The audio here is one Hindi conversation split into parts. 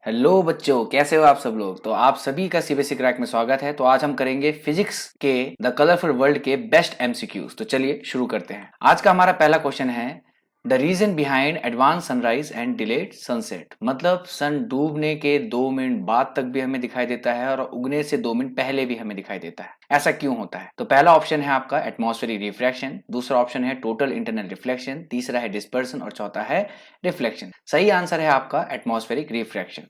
हेलो बच्चों, कैसे हो आप सब लोग। तो आप सभी का सीबीएसई क्रैक में स्वागत है। तो आज हम करेंगे फिजिक्स के द कलरफुल वर्ल्ड के बेस्ट एमसीक्यूज। तो चलिए शुरू करते हैं। आज का हमारा पहला क्वेश्चन है the reason behind advance sunrise and delayed sunset. मतलब सन डूबने के 2 मिनट बाद तक भी हमें दिखाई देता है और उगने से 2 मिनट पहले भी हमें दिखाई देता है। ऐसा क्यों होता है? तो पहला ऑप्शन है आपका एटमॉस्फेरिक रिफ्रैक्शन, दूसरा ऑप्शन है टोटल इंटरनल रिफ्लेक्शन, तीसरा है डिस्पर्सन और चौथा है रिफ्लेक्शन। सही आंसर है आपका एटमॉस्फेरिक रिफ्रैक्शन।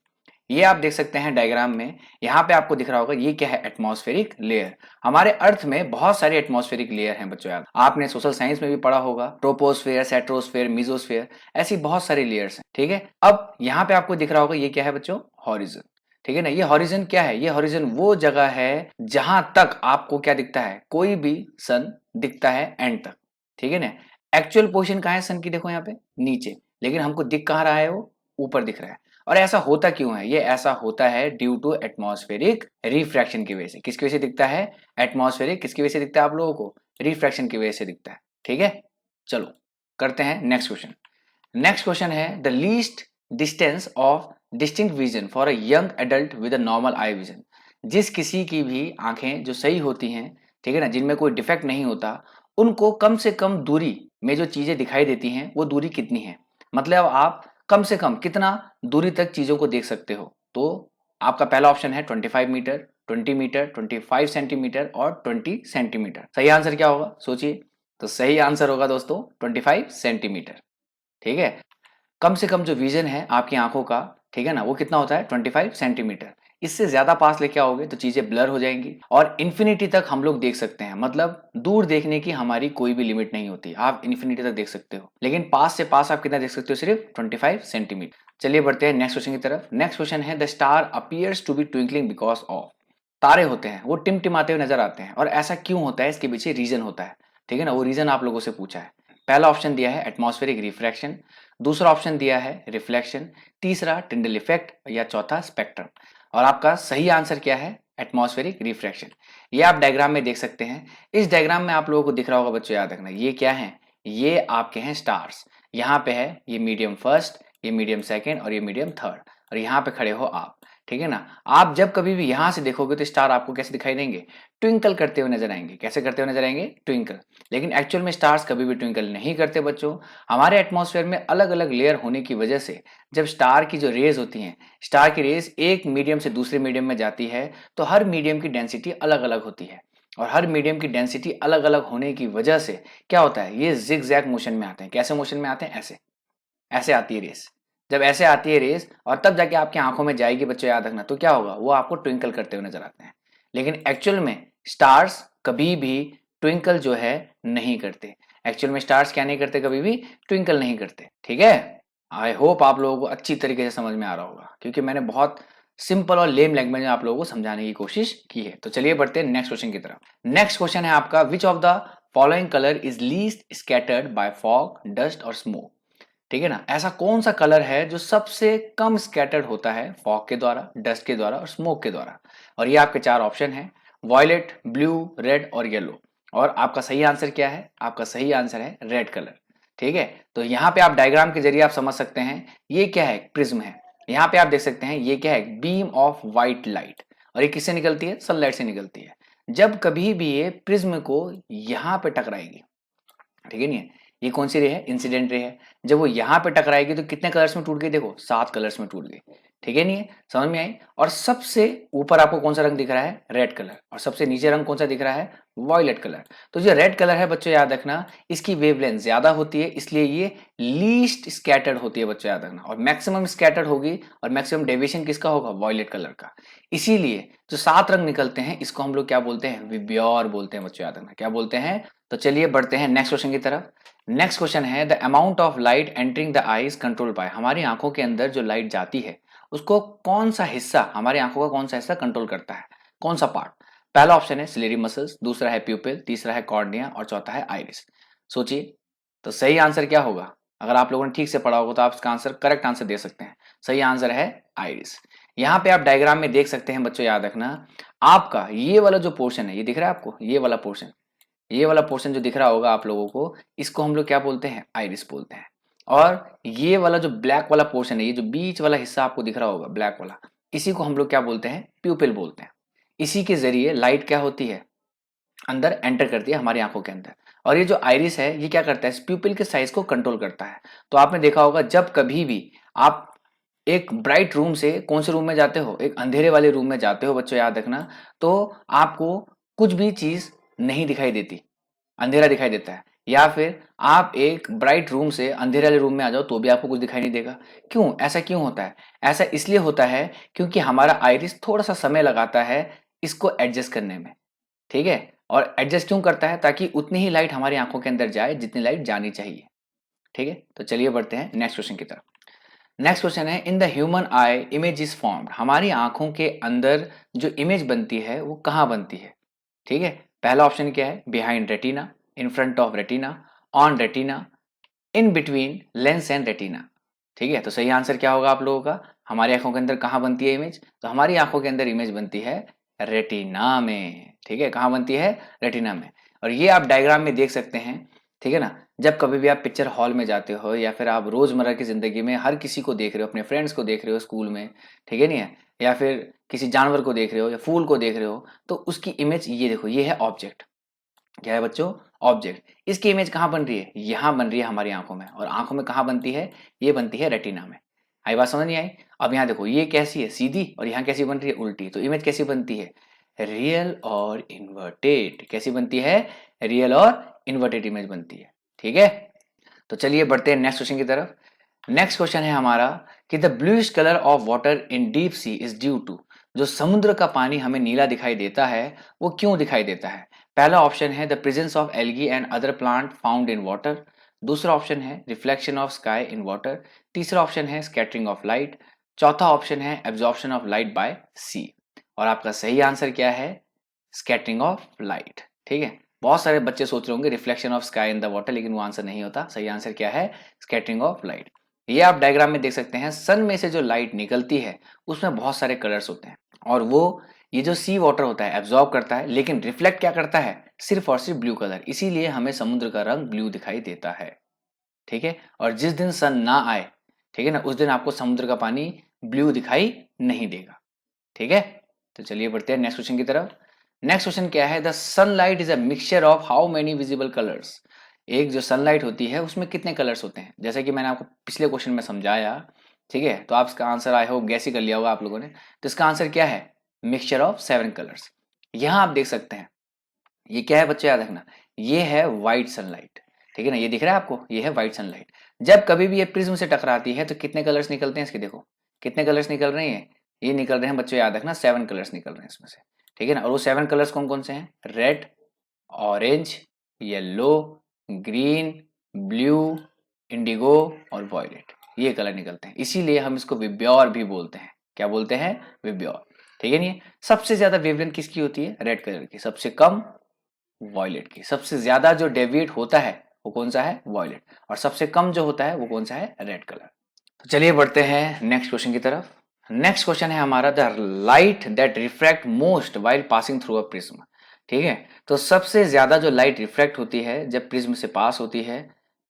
ये आप देख सकते हैं डायग्राम में। यहाँ पे आपको दिख रहा होगा ये क्या है, एटमॉस्फेरिक लेयर। हमारे अर्थ में बहुत सारे एटमॉस्फेरिक लेयर हैं बच्चों। याद आपने सोशल साइंस में भी पढ़ा होगा, ट्रोपोस्फेयर, सेट्रोस्फेयर, मीजोस्फेयर, ऐसी बहुत सारी लेयर्स हैं। ठीक है, अब यहाँ पे आपको दिख रहा होगा ये क्या है बच्चों, हॉरिजन। ठीक है ना। ये हॉरिजन क्या है? ये हॉरिजन वो जगह है जहां तक आपको क्या दिखता है, कोई भी सन दिखता है एंड तक। ठीक है ना। एक्चुअल पोजीशन कहाँ है सन की? देखो यहाँ पे नीचे, लेकिन हमको दिख कहाँ रहा है, वो ऊपर दिख रहा है। और ऐसा होता क्यों है? ये ऐसा होता है ड्यू टू एटमॉस्फेरिक रिफ्रैक्शन की वजह से। किसकी वजह से दिखता है? एटमॉस्फेरिक। किसकी वजह से दिखता है आप लोगों को? रिफ्रैक्शन की वजह से दिखता है। ठीक है, चलो करते हैं नेक्स्ट क्वेश्चन। नेक्स्ट क्वेश्चन है the least distance of distinct vision for a young adult with a normal eye vision. जिस किसी की भी आंखें जो सही होती हैं, ठीक है ना, जिनमें कोई डिफेक्ट नहीं होता, उनको कम से कम दूरी में जो चीजें दिखाई देती हैं वो दूरी कितनी है? मतलब आप कम से कम कितना दूरी तक चीजों को देख सकते हो? तो आपका पहला ऑप्शन है 25 मीटर, 20 मीटर, 25 सेंटीमीटर और 20 सेंटीमीटर। सही आंसर क्या होगा सोचिए। तो सही आंसर होगा दोस्तों 25 सेंटीमीटर। ठीक है, कम से कम जो विजन है आपकी आंखों का, ठीक है ना, वो कितना होता है? 25 सेंटीमीटर। इससे ज्यादा पास लेके आओगे तो चीजें ब्लर हो जाएंगी और इन्फिनिटी तक हम लोग देख सकते हैं। मतलब दूर देखने की हमारी कोई भी लिमिट नहीं होती, आप इन्फिनिटी तक देख सकते हो, लेकिन पास से पास आप कितना देख सकते हो? सिर्फ 25 सेंटीमीटर। चलिए बढ़ते हैं नेक्स्ट क्वेश्चन की तरफ। नेक्स्ट क्वेश्चन है the star appears to be twinkling because of. तारे होते हैं वो टिमटिमाते हुए नजर आते हैं, और ऐसा क्यों होता है? इसके पीछे रीजन होता है। ठीक है ना, वो रीजन आप लोगों से पूछा है। पहला ऑप्शन दिया है एटमॉस्फेरिक रिफ्रैक्शन, दूसरा ऑप्शन दिया है रिफ्लेक्शन, तीसरा टिंडल इफेक्ट या चौथा स्पेक्ट्रम। और आपका सही आंसर क्या है? Atmospheric refraction. ये आप डायग्राम में देख सकते हैं। इस डायग्राम में आप लोगों को दिख रहा होगा बच्चों, याद रखना ये क्या है, ये आपके हैं स्टार्स। यहाँ पे है ये मीडियम फर्स्ट, ये मीडियम सेकेंड और ये मीडियम थर्ड, और यहाँ पे खड़े हो आप। ठीक है ना। आप जब कभी भी यहां से देखोगे तो स्टार आपको कैसे दिखाई देंगे? ट्विंकल करते हुए नजर आएंगे। कैसे करते हुए नजर आएंगे? ट्विंकल। लेकिन एक्चुअल में स्टार्स कभी भी ट्विंकल नहीं करते बच्चों। हमारे एटमॉस्फेयर में अलग अलग लेयर होने की वजह से जब स्टार की जो रेज होती हैं, स्टार की रेज एक मीडियम से दूसरे मीडियम में जाती है, तो हर मीडियम की डेंसिटी अलग अलग होती है। और हर मीडियम की डेंसिटी अलग अलग होने की वजह से क्या होता है, ये जिग जैग मोशन में आते हैं। कैसे मोशन में आते हैं? ऐसे ऐसे आती है रेस। जब ऐसे आती है रेस और तब जाके आपकी आंखों में जाएगी बच्चों, याद रखना, तो क्या होगा, वो आपको ट्विंकल करते हुए नजर आते हैं। लेकिन एक्चुअल में स्टार्स कभी भी ट्विंकल जो है नहीं करते। एक्चुअल में स्टार्स क्या नहीं करते? कभी भी ट्विंकल नहीं करते। ठीक है, आई होप आप लोगों को अच्छी तरीके से समझ में आ रहा होगा, क्योंकि मैंने बहुत सिंपल और लेम लैंग्वेज में आप लोगों को समझाने की कोशिश की है। तो चलिए बढ़ते हैं नेक्स्ट क्वेश्चन की तरफ। नेक्स्ट क्वेश्चन है आपका which of the following colour is least scattered by fog, dust और स्मोक। ठीक है ना, ऐसा कौन सा कलर है जो सबसे कम स्कैटर्ड होता है फॉग के द्वारा, डस्ट के द्वारा और स्मोक के द्वारा? और ये आपके चार ऑप्शन है, वॉयलेट, ब्लू, रेड और येलो। और आपका सही आंसर क्या है? आपका सही आंसर है रेड कलर। ठीक है, तो यहाँ पे आप डायग्राम के जरिए आप समझ सकते हैं ये क्या है, प्रिज्म है। यहाँ पे आप देख सकते हैं ये क्या है, बीम ऑफ व्हाइट लाइट। और ये किससे निकलती है? सनलाइट से निकलती है। जब कभी भी ये प्रिज्म को यहाँ पे टकराएगी, ठीक है नहीं, ये कौन सी रे है? इंसिडेंट रे है। जब वो यहाँ पे टकराएगी तो कितने कलर्स में टूट गई? देखो 7 कलर्स में टूट गई। ठीक है नहीं है, समझ में आई? और सबसे ऊपर आपको कौन सा रंग दिख रहा है? Red colour. और सबसे नीचे रंग कौन सा दिख रहा है? Violet colour. तो जो रेड कलर है बच्चों, याद रखना, इसकी वेवलेंथ ज्यादा होती है, इसलिए ये लीस्ट स्कैटर्ड होती है बच्चों, याद रखना। और मैक्सिमम स्कैटर्ड होगी और मैक्सिमम डेविएशन किसका होगा? वॉयलेट कलर का। इसीलिए जो 7 रंग निकलते हैं इसको हम लोग क्या बोलते हैं? विब्योर बोलते हैं बच्चों, याद रखना। क्या बोलते हैं? तो चलिए बढ़ते हैं नेक्स्ट क्वेश्चन की तरफ। नेक्स्ट क्वेश्चन है the amount of light entering the eyes control by. हमारी आंखों के अंदर जो लाइट जाती है उसको कौन सा हिस्सा, हमारी आंखों का कौन सा हिस्सा कंट्रोल करता है? कौन सा पार्ट? पहला ऑप्शन है सिलेरी मसल्स, दूसरा है प्यूपिल, तीसरा है कॉर्निया और चौथा है आइरिस। सोचिए, तो सही आंसर क्या होगा? अगर आप लोगों ने ठीक से पढ़ा होगा तो आप इसका आंसर, करेक्ट आंसर दे सकते हैं। सही आंसर है आइरिस। यहाँ पे आप डायग्राम में देख सकते हैं बच्चों, याद रखना, आपका ये वाला जो पोर्शन है, ये दिख रहा है आपको, ये वाला पोर्शन, ये वाला पोर्शन जो दिख रहा होगा आप लोगों को, इसको हम लोग क्या बोलते हैं? आइरिस बोलते हैं। और ये वाला जो ब्लैक वाला पोर्शन है, ये जो बीच वाला हिस्सा आपको दिख रहा होगा ब्लैक वाला, इसी को हम लोग क्या बोलते हैं, प्यूपिल बोलते हैं। इसी के जरिए लाइट क्या होती है, अंदर एंटर करती है हमारी आंखों के अंदर। और ये जो आइरिस है ये क्या करता है, इस प्यूपिल के साइज को कंट्रोल करता है। तो आपने देखा होगा जब कभी भी आप एक ब्राइट रूम से कौन से रूम में जाते हो, एक अंधेरे वाले रूम में जाते हो बच्चों, याद रखना, तो आपको कुछ भी चीज नहीं दिखाई देती, अंधेरा दिखाई देता है। या फिर आप एक ब्राइट रूम से अंधेरे वाले रूम में आ जाओ तो भी आपको कुछ दिखाई नहीं देगा। क्यों, ऐसा क्यों होता है? ऐसा इसलिए होता है क्योंकि हमारा आइरिस थोड़ा सा समय लगाता है इसको एडजस्ट करने में, ठीक है। और एडजस्ट क्यों करता है, ताकि उतनी ही लाइट हमारी आंखों के अंदर जाए जितनी लाइट जानी चाहिए, ठीक है। तो चलिए बढ़ते हैं नेक्स्ट क्वेश्चन की तरफ। नेक्स्ट क्वेश्चन है, in the human I image is formed, हमारी आंखों के अंदर जो इमेज बनती है वो कहाँ बनती है, ठीक है। पहला ऑप्शन क्या है, behind retina, in front of retina, on retina, in between lens and retina, ठीक है। तो सही आंसर क्या होगा आप लोगों का, हमारी आंखों के अंदर कहाँ बनती है इमेज, तो हमारी आंखों के अंदर इमेज बनती है रेटिना में, ठीक है। कहाँ बनती है, रेटिना में। और ये आप डायग्राम में देख सकते हैं, ठीक है ना। जब कभी भी आप पिक्चर हॉल में जाते हो या फिर आप रोजमर्रा की जिंदगी में हर किसी को देख रहे हो, अपने फ्रेंड्स को देख रहे हो स्कूल में, ठीक है नहीं है, या फिर किसी जानवर को देख रहे हो या फूल को देख रहे हो, तो उसकी इमेज ये देखो, ये है ऑब्जेक्ट, क्या है बच्चों, ऑब्जेक्ट। इसकी इमेज कहाँ बन रही है, यहाँ बन रही है हमारी आंखों में। और आंखों में कहाँ बनती है, ये बनती है रेटिना में। आई बात समझ नहीं आई? अब यहाँ देखो, ये कैसी है, सीधी, और यहाँ कैसी बन रही है, उल्टी। तो इमेज कैसी बनती है, रियल और इन्वर्टेड। कैसी बनती है, रियल और इन्वर्टेड इमेज बनती है, ठीक है। तो चलिए बढ़ते हैं नेक्स्ट क्वेश्चन की तरफ। नेक्स्ट क्वेश्चन है हमारा कि the bluish colour of water in deep sea is due to, जो समुद्र का पानी हमें नीला दिखाई देता है वो क्यों दिखाई देता है। पहला ऑप्शन है the presence of algae and other plant found in water. दूसरा ऑप्शन है reflection of sky in water. तीसरा ऑप्शन है स्कैटरिंग ऑफ लाइट। चौथा ऑप्शन है एब्जॉर्प्शन ऑफ लाइट बाय सी। और आपका सही आंसर क्या है, स्कैटरिंग ऑफ लाइट, ठीक है। बहुत सारे बच्चे सोच रहे होंगे reflection of sky in the water, लेकिन वो आंसर नहीं होता। सही आंसर क्या है, स्कैटरिंग ऑफ लाइट। ये आप डायग्राम में देख सकते हैं, सन में से जो लाइट निकलती है उसमें बहुत सारे कलर्स होते हैं, और वो ये जो सी वाटर होता है एब्जॉर्ब करता है, लेकिन रिफ्लेक्ट क्या करता है, सिर्फ और सिर्फ ब्लू कलर। इसीलिए हमें समुद्र का रंग ब्लू दिखाई देता है, ठीक है। और जिस दिन सन ना आए, ठीक है ना, उस दिन आपको समुद्र का पानी ब्लू दिखाई नहीं देगा, ठीक है। तो चलिए बढ़ते हैं नेक्स्ट क्वेश्चन की तरफ। नेक्स्ट क्वेश्चन क्या है, the sunlight is a mixture of how many visible colours. एक जो सनलाइट होती है उसमें कितने कलर्स होते हैं, जैसे कि मैंने आपको पिछले क्वेश्चन में समझाया, ठीक है। तो आप इसका आंसर आई होप गैस ही कर लिया होगा आप लोगों ने। तो इसका आंसर क्या है, मिक्सचर ऑफ 7 कलर्स। यहां आप देख सकते हैं, ये क्या है बच्चे, याद रखना, ये है व्हाइट सनलाइट, ठीक है ना। ये दिख रहा है आपको, ये है व्हाइट सनलाइट। जब कभी भी ये प्रिज्म से टकराती है तो कितने कलर्स निकलते हैं इसके, देखो कितने कलर्स निकल रहे हैं, ये निकल रहे हैं बच्चों, याद रखना 7 कलर्स निकल रहे हैं इसमें से, ठीक है ना। और वो 7 कलर्स कौन कौन से हैं, red, orange, yellow, green, blue, Indigo और वॉयलेट, ये कलर निकलते हैं। इसीलिए हम इसको विब्योर भी बोलते हैं। क्या बोलते हैं, विब्योर, ठीक है। नहीं, सबसे ज्यादा वेवलेंथ किसकी होती है, रेड कलर की, सबसे कम वॉयलेट की। सबसे ज्यादा जो डेविएट होता है वो कौन सा है, वॉयलेट। और सबसे कम जो होता है वो कौन सा है, रेड कलर। तो चलिए बढ़ते हैं नेक्स्ट क्वेश्चन की तरफ। नेक्स्ट क्वेश्चन है हमारा, the light that refract most while passing through a prism, ठीक है। तो सबसे ज्यादा जो लाइट रिफ्रैक्ट होती है जब प्रिज्म से पास होती है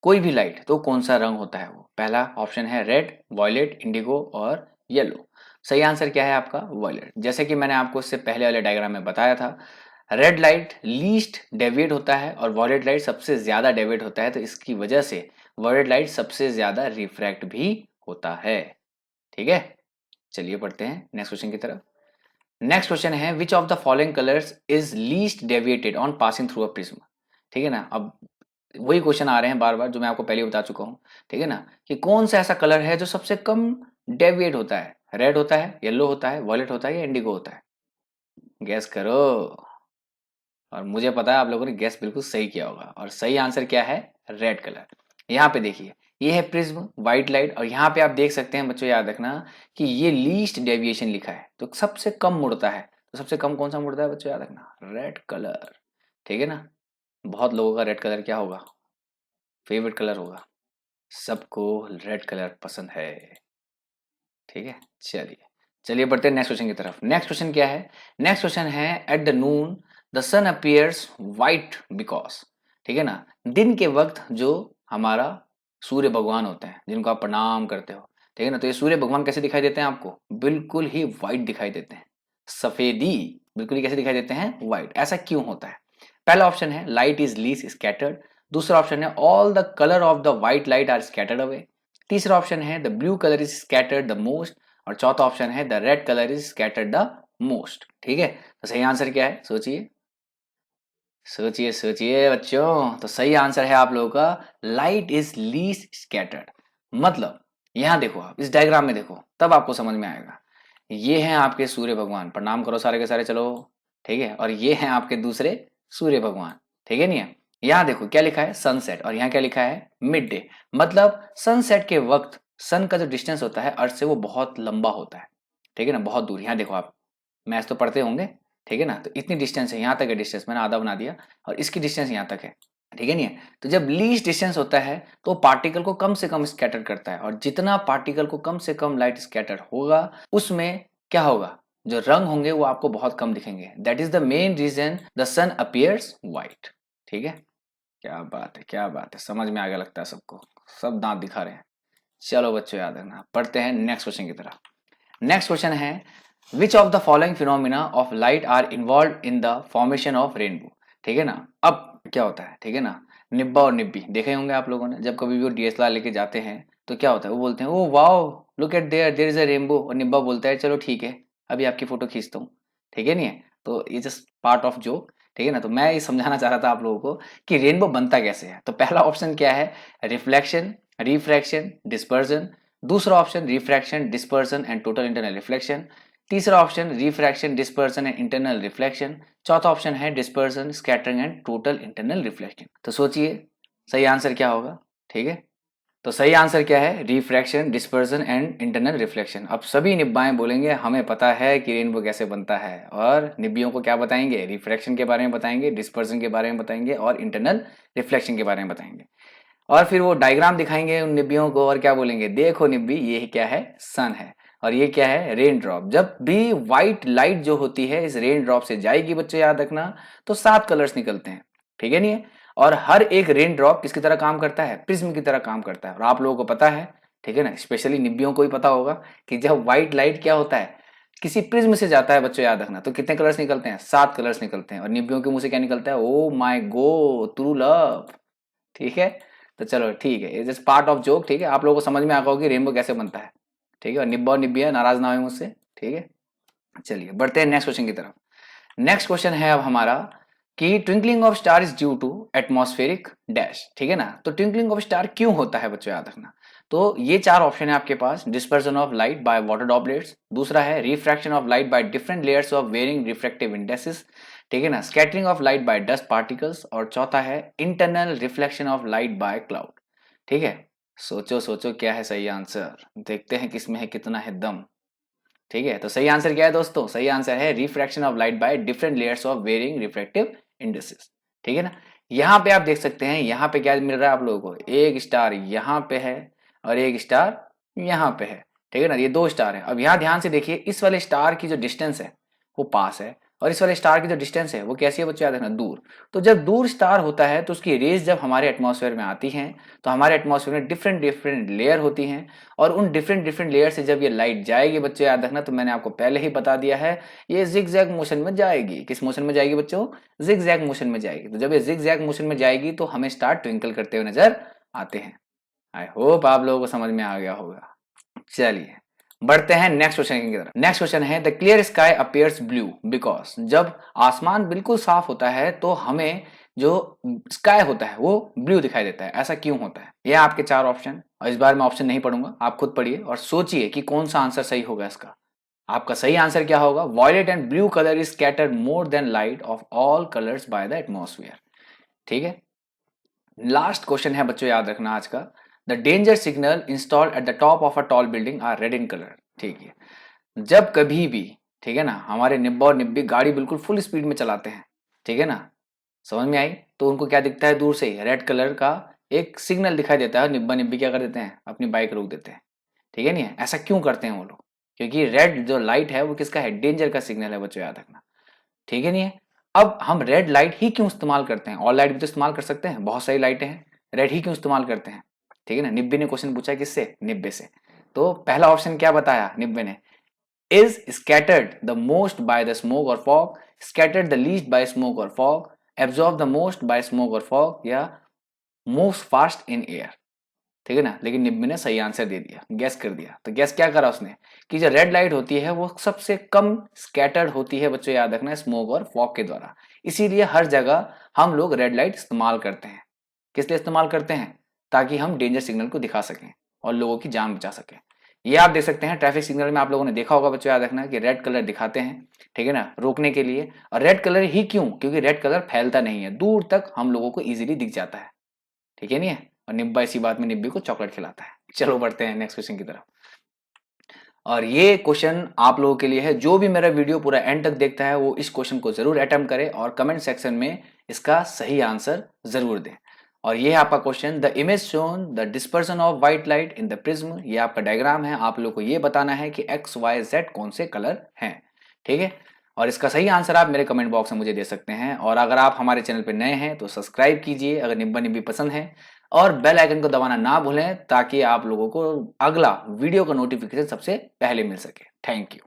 कोई भी लाइट, तो कौन सा रंग होता है वो। पहला ऑप्शन है रेड, वॉयलेट, इंडिगो और येलो। सही आंसर क्या है आपका, वॉयलेट। जैसे कि मैंने आपको इससे पहले वाले डायग्राम में बताया था, रेड लाइट लीस्ट डेविएट होता है और वॉयलेट लाइट सबसे ज्यादा डेविएट होता है, तो इसकी वजह से वॉयलेट लाइट सबसे ज्यादा रिफ्रैक्ट भी होता है, ठीक है। चलिए पढ़ते हैं नेक्स्ट क्वेश्चन की तरफ। नेक्स्ट क्वेश्चन है, which of the following colours is least deviated on passing through a prism, ठीक है ना। अब वही क्वेश्चन आ रहे हैं बार बार जो मैं आपको पहले बता चुका हूं, ठीक है ना, कि कौन सा ऐसा कलर है जो सबसे कम डेविएट होता है, रेड होता है, येलो होता है, वॉयलेट होता है या इंडिगो होता है, गैस करो। और मुझे पता है आप लोगों ने गैस बिल्कुल सही किया होगा, और सही आंसर क्या है, रेड कलर। यहाँ पे देखिए, ये है प्रिज्म, व्हाइट लाइट, और यहाँ पे आप देख सकते हैं बच्चों, याद रखना कि ये लीस्ट डेविएशन लिखा है, तो सबसे कम मुड़ता है। तो सबसे कम कौन सा मुड़ता है बच्चों, याद रखना, रेड कलर, ठीक है ना। बहुत लोगों का रेड कलर क्या होगा, फेवरेट कलर होगा, सबको रेड कलर पसंद है, ठीक है। चलिए चलिए बढ़ते हैं नेक्स्ट क्वेश्चन की तरफ। नेक्स्ट क्वेश्चन क्या है, नेक्स्ट क्वेश्चन है, at the noon the sun appears white because, ठीक है ना। दिन के वक्त जो हमारा सूर्य भगवान होते हैं जिनको आप प्रणाम करते हो, ठीक है ना। तो ये सूर्य भगवान कैसे दिखाई देते हैं आपको? बिल्कुल ही व्हाइट दिखाई देते हैं, सफेदी, बिल्कुल ही कैसे दिखाई देते हैं? व्हाइट। ऐसा क्यों होता है? पहला ऑप्शन है लाइट इज लीस्ट स्कैटर्ड, दूसरा ऑप्शन है all the colour of the white light are scattered away, तीसरा ऑप्शन है the blue colour is scattered the most, और चौथा ऑप्शन है the red colour is scattered the most. ठीक है, तो सही आंसर क्या है? सोचिए सोचिए सोचिए बच्चों। तो सही आंसर है आप लोगों का लाइट इज लीस्ट स्कैटर्ड। मतलब यहां देखो, आप इस डायग्राम में देखो तब आपको समझ में आएगा। ये हैं आपके सूर्य भगवान, प्रणाम करो सारे के सारे, चलो, ठीक है। और ये हैं आपके दूसरे सूर्य भगवान, ठीक है नहीं है। यहाँ देखो क्या लिखा है? सनसेट, और यहाँ क्या लिखा है? Mid day. मतलब सनसेट के वक्त सन का जो डिस्टेंस होता है अर्थ से वो बहुत लंबा होता है, ठीक है ना, बहुत दूर। यहाँ देखो आप मैथ तो पढ़ते होंगे, ठीक है ना। तो इतनी डिस्टेंस है, यहाँ तक है डिस्टेंस, मैंने आधा बना दिया, और इसकी डिस्टेंस यहाँ तक है, ठीक है नहीं है। तो जब लीस्ट डिस्टेंस होता है तो पार्टिकल को कम से कम स्कैटर करता है, और जितना पार्टिकल को कम से कम लाइट स्कैटर होगा उसमें क्या होगा? जो रंग होंगे वो आपको बहुत कम दिखेंगे। That is the main reason the sun appears white. ठीक है, क्या बात है, क्या बात है, समझ में आ गया लगता है सबको, सब दांत दिखा रहे हैं। चलो बच्चों याद रखना, पढ़ते हैं नेक्स्ट क्वेश्चन की तरफ। नेक्स्ट क्वेश्चन है which of the following phenomena of light are involve in the formation of rainbow. ठीक है ना। अब क्या होता है, ठीक है ना, निब्बा और निब्बी देखे होंगे आप लोगों ने, जब कभी भी वो डीएसएलआर लेके जाते हैं तो क्या होता है, वो बोलते हैं oh wow look at there is a rainbow, और निब्बा बोलता है चलो ठीक है अभी आपकी फोटो खींचता हूँ, ठीक है नहीं है। तो ये जस्ट पार्ट ऑफ जोक, ठीक है ना। तो मैं ये समझाना चाह रहा था आप लोगों को कि रेनबो बनता कैसे है। तो पहला ऑप्शन क्या है? Reflection, refraction, dispersion. दूसरा option refraction, dispersion and total internal reflection. तीसरा option refraction, dispersion and internal reflection. चौथा ऑप्शन है dispersion, scattering and total internal reflection. तो सोचिए सही आंसर क्या होगा, ठीक है। तो सही आंसर क्या है? Refraction, dispersion and internal reflection. अब सभी निब्बाएं बोलेंगे हमें पता है कि रेनबो कैसे बनता है, और निब्बियों को क्या बताएंगे? रिफ्रैक्शन के बारे में बताएंगे, डिस्पर्सन के बारे में बताएंगे और इंटरनल रिफ्लेक्शन के बारे में बताएंगे। और फिर वो डायग्राम दिखाएंगे उन निब्बियों को और क्या बोलेंगे? देखो निब्बी ये क्या है? सन है, और ये क्या है? Rain drop. जब भी व्हाइट लाइट जो होती है इस रेन ड्रॉप से जाएगी बच्चे याद रखना, तो 7 कलर्स निकलते हैं, ठीक है नहीं है। और हर एक रेन ड्रॉप किसकी तरह काम करता है? प्रिज्म की तरह काम करता है, और आप लोगों को पता है, ठीक है ना, स्पेशली निब्बियों को ही पता होगा कि जब व्हाइट लाइट क्या होता है, किसी प्रिज्म से जाता है बच्चों याद रखना, तो कितने कलर्स निकलते हैं? 7 कलर्स निकलते हैं। और निब्बियों के मुंह से क्या निकलता है? ओ माई गो ट्रू लव, ठीक है। तो चलो ठीक है, जस्ट पार्ट ऑफ जोक, ठीक है। आप लोगों को समझ में आ गया होगा कि रेनबो कैसे बनता है, ठीक है। और निब्बा और निब्बिया नाराज ना हो मुझसे, ठीक है। चलिए बढ़ते हैं नेक्स्ट क्वेश्चन की तरफ। नेक्स्ट क्वेश्चन है अब हमारा कि twinkling of star is due to atmospheric dash, ठीक है ना। तो ट्विंकलिंग ऑफ स्टार क्यों होता है बच्चों याद रखना। तो ये 4 ऑप्शन है आपके पास। Dispersion of light by water droplets, दूसरा है refraction of light by different layers of varying refractive indexes, ठीक है ना, scattering of light by dust particles, और चौथा है internal reflection of light by cloud, ठीक है। सोचो सोचो क्या है सही आंसर, देखते हैं किसमें है कितना है दम, ठीक है। तो सही आंसर क्या है दोस्तों? सही आंसर है refraction of light by different layers of varying refractive indexes, ठीक है ना। यहाँ पे आप देख सकते हैं, यहाँ पे क्या मिल रहा है आप लोगों को? एक स्टार यहाँ पे है और एक स्टार यहाँ पे है, ठीक है ना। ये 2 स्टार है। अब यहाँ ध्यान से देखिए, इस वाले स्टार की जो डिस्टेंस है वो पास है, और इस वाले स्टार की जो डिस्टेंस है वो कैसी है बच्चों याद रखना? दूर। तो जब दूर स्टार होता है तो उसकी रेज जब हमारे एटमॉस्फेयर में आती हैं तो हमारे एटमॉस्फेयर में डिफरेंट डिफरेंट लेयर होती हैं, और उन डिफरेंट डिफरेंट लेयर से जब ये लाइट जाएगी बच्चों याद रखना, तो मैंने आपको पहले ही बता दिया है, ये जिग जैग मोशन में जाएगी। किस मोशन में जाएगी बच्चों? जिग जैग मोशन में जाएगी। तो जब ये जिग जैग मोशन में जाएगी तो हमें स्टार ट्विंकल करते हुए नजर आते हैं। आई होप आप लोगों को समझ में आ गया होगा। चलिए बढ़ते हैं नेक्स्ट क्वेश्चन की तरफ। नेक्स्ट क्वेश्चन है the clear sky appears blue because. जब आसमान बिल्कुल साफ होता है तो हमें जो स्काई होता है वो ब्लू दिखाई देता है, ऐसा क्यों होता है? ये आपके 4 ऑप्शन, और इस बार मैं ऑप्शन नहीं पढ़ूंगा, आप खुद पढ़िए और सोचिए कि कौन सा आंसर सही होगा इसका। आपका सही आंसर क्या होगा? Violet and blue colour is scattered more than light of all colours by the atmosphere, ठीक है। लास्ट क्वेश्चन है बच्चों याद रखना आज का। The danger signal installed at the top of a tall building are red in colour, ठीक है। जब कभी भी, ठीक है ना, हमारे निब्बा और निब्बी गाड़ी बिल्कुल फुल स्पीड में चलाते हैं, ठीक है ना, समझ में आई, तो उनको क्या दिखता है? दूर से ही रेड कलर का एक सिग्नल दिखाई देता है। निब्बा निब्बी क्या कर देते हैं? अपनी बाइक रोक देते हैं, ठीक है नहीं है। ऐसा क्यों करते हैं वो लोग? क्योंकि रेड जो लाइट है वो किसका है? डेंजर का सिग्नल है बच्चों याद रखना, ठीक है नहीं है। अब हम रेड लाइट ही क्यों इस्तेमाल करते हैं? ऑल लाइट भी तो इस्तेमाल कर सकते हैं, बहुत सारी लाइटें हैं, रेड ही क्यों इस्तेमाल करते हैं? ठीक है ना। निब्बे ने क्वेश्चन पूछा है किससे, निब्बे से। तो पहला ऑप्शन क्या बताया निब्बे ने, is scattered the most by the smoke और fog, scattered the least by smoke और fog, absorb the most by smoke और फॉग, या मूव्स फास्ट इन एयर। ठीक है ना। लेकिन निब्बे ने सही आंसर दे दिया, गैस कर दिया। तो गैस क्या करा उसने कि जो रेड लाइट होती है वो सबसे कम स्कैटर्ड होती है, बच्चों याद रखना है, स्मोक और फॉग के द्वारा। इसीलिए हर जगह हम लोग रेड लाइट इस्तेमाल करते हैं। किस लिए इस्तेमाल करते हैं, ताकि हम डेंजर सिग्नल को दिखा सकें और लोगों की जान बचा सकें। ये आप देख सकते हैं ट्रैफिक सिग्नल में, आप लोगों ने देखा होगा बच्चों, याद रखना कि रेड कलर दिखाते हैं, ठीक है ना, रोकने के लिए। और रेड कलर ही क्यों, क्योंकि रेड कलर फैलता नहीं है, दूर तक हम लोगों को इजीली दिख जाता है, ठीक है नहीं है। और निब्बा इसी बात में निब्बी को चॉकलेट खिलाता है। चलो बढ़ते हैं नेक्स्ट क्वेश्चन की तरफ। और ये क्वेश्चन आप लोगों के लिए है, जो भी मेरा वीडियो पूरा एंड तक देखता है वो इस क्वेश्चन को जरूर अटेम्प्ट करे और कमेंट सेक्शन में इसका सही आंसर जरूर दें। और ये है आपका question, the image shown the dispersion of white light in the prism. ये आपका डायग्राम है, आप लोग को ये बताना है कि एक्स वाई जेड कौन से कलर हैं, ठीक है। और इसका सही आंसर आप मेरे कमेंट बॉक्स में मुझे दे सकते हैं। और अगर आप हमारे चैनल पर नए हैं तो सब्सक्राइब कीजिए अगर निब्बा निब्बी पसंद है, और बेल आइकन को दबाना ना भूलें ताकि आप लोगों को अगला वीडियो का नोटिफिकेशन सबसे पहले मिल सके। Thank you.